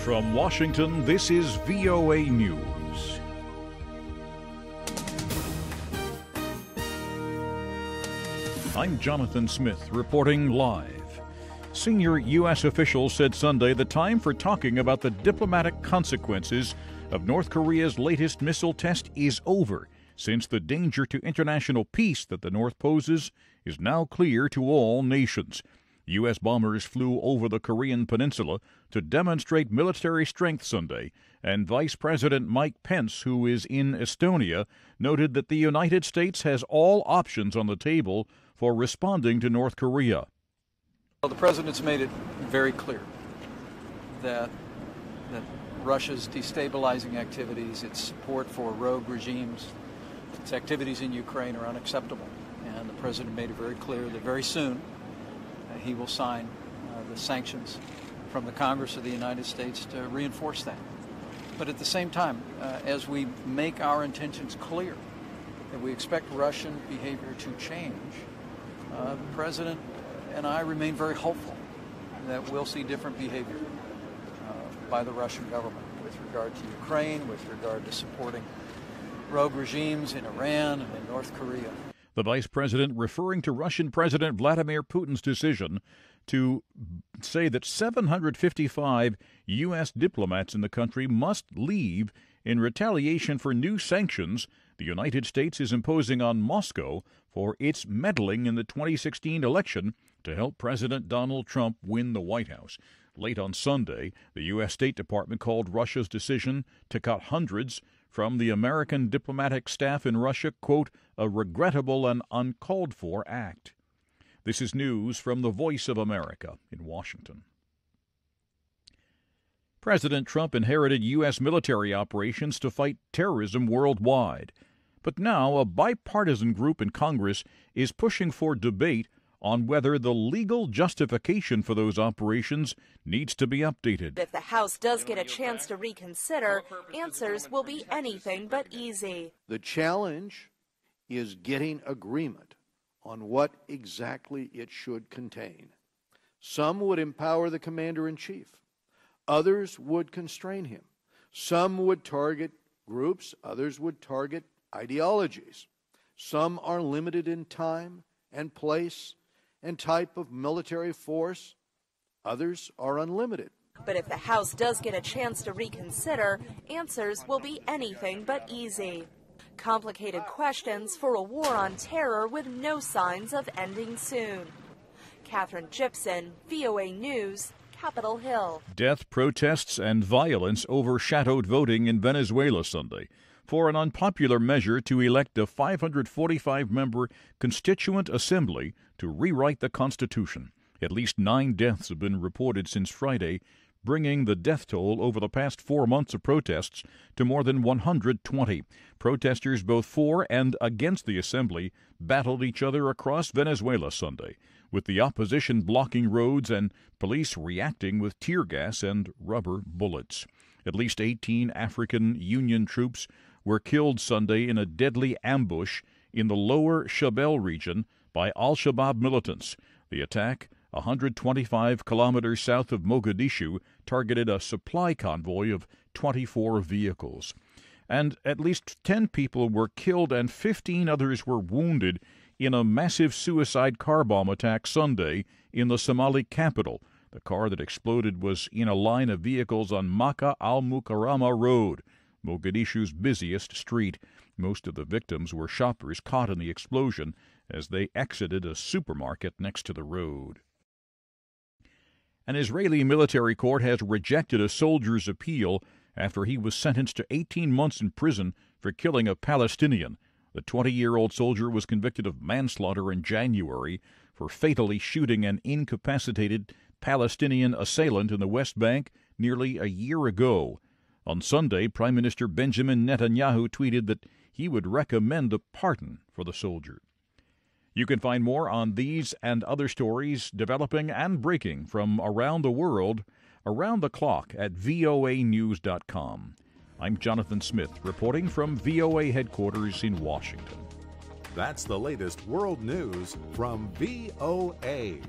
From Washington, this is VOA News. I'm Jonathan Smith, reporting live. Senior U.S. officials said Sunday the time for talking about the diplomatic consequences of North Korea's latest missile test is over, since the danger to international peace that the North poses is now clear to all nations. U.S. bombers flew over the Korean Peninsula to demonstrate military strength Sunday, and Vice President Mike Pence, who is in Estonia, noted that the United States has all options on the table for responding to North Korea. Well, the President's made it very clear that Russia's destabilizing activities, its support for rogue regimes, its activities in Ukraine are unacceptable. And the President made it very clear that very soon he will sign the sanctions from the Congress of the United States to reinforce that. But at the same time, as we make our intentions clear that we expect Russian behavior to change, the President and I remain very hopeful that we'll see different behavior by the Russian government with regard to Ukraine, with regard to supporting rogue regimes in Iran and in North Korea. The vice president referring to Russian President Vladimir Putin's decision to say that 755 U.S. diplomats in the country must leave in retaliation for new sanctions the United States is imposing on Moscow for its meddling in the 2016 election to help President Donald Trump win the White House. Late on Sunday, the U.S. State Department called Russia's decision to cut hundreds from the American diplomatic staff in Russia, quote, a regrettable and uncalled-for act. This is news from the Voice of America in Washington. President Trump inherited U.S. military operations to fight terrorism worldwide. But now a bipartisan group in Congress is pushing for debate on whether the legal justification for those operations needs to be updated. If the House does get a chance to reconsider, answers will be anything but easy. The challenge is getting agreement on what exactly it should contain. Some would empower the commander-in-chief. Others would constrain him. Some would target groups. Others would target ideologies. Some are limited in time and place and type of military force. Others are unlimited. But if the House does get a chance to reconsider, answers will be anything but easy. Complicated questions for a war on terror with no signs of ending soon. Katherine Gypson, VOA News, Capitol Hill. Death, protests, and violence overshadowed voting in Venezuela Sunday for an unpopular measure to elect a 545-member Constituent Assembly to rewrite the Constitution. At least 9 deaths have been reported since Friday, bringing the death toll over the past 4 months of protests to more than 120. Protesters both for and against the assembly battled each other across Venezuela Sunday, with the opposition blocking roads and police reacting with tear gas and rubber bullets. At least 18 African Union troops were killed Sunday in a deadly ambush in the Lower Shabelle region by al-Shabaab militants. The attack, 125 kilometers south of Mogadishu, targeted a supply convoy of 24 vehicles. And at least 10 people were killed and 15 others were wounded in a massive suicide car bomb attack Sunday in the Somali capital. The car that exploded was in a line of vehicles on Maka, al-Mukarrama road, Mogadishu's busiest street. Most of the victims were shoppers caught in the explosion as they exited a supermarket next to the road. An Israeli military court has rejected a soldier's appeal after he was sentenced to 18 months in prison for killing a Palestinian. The 20-year-old soldier was convicted of manslaughter in January for fatally shooting an incapacitated Palestinian assailant in the West Bank nearly a year ago. On Sunday, Prime Minister Benjamin Netanyahu tweeted that he would recommend a pardon for the soldier. You can find more on these and other stories developing and breaking from around the world, around the clock at voanews.com. I'm Jonathan Smith, reporting from VOA headquarters in Washington. That's the latest world news from VOA.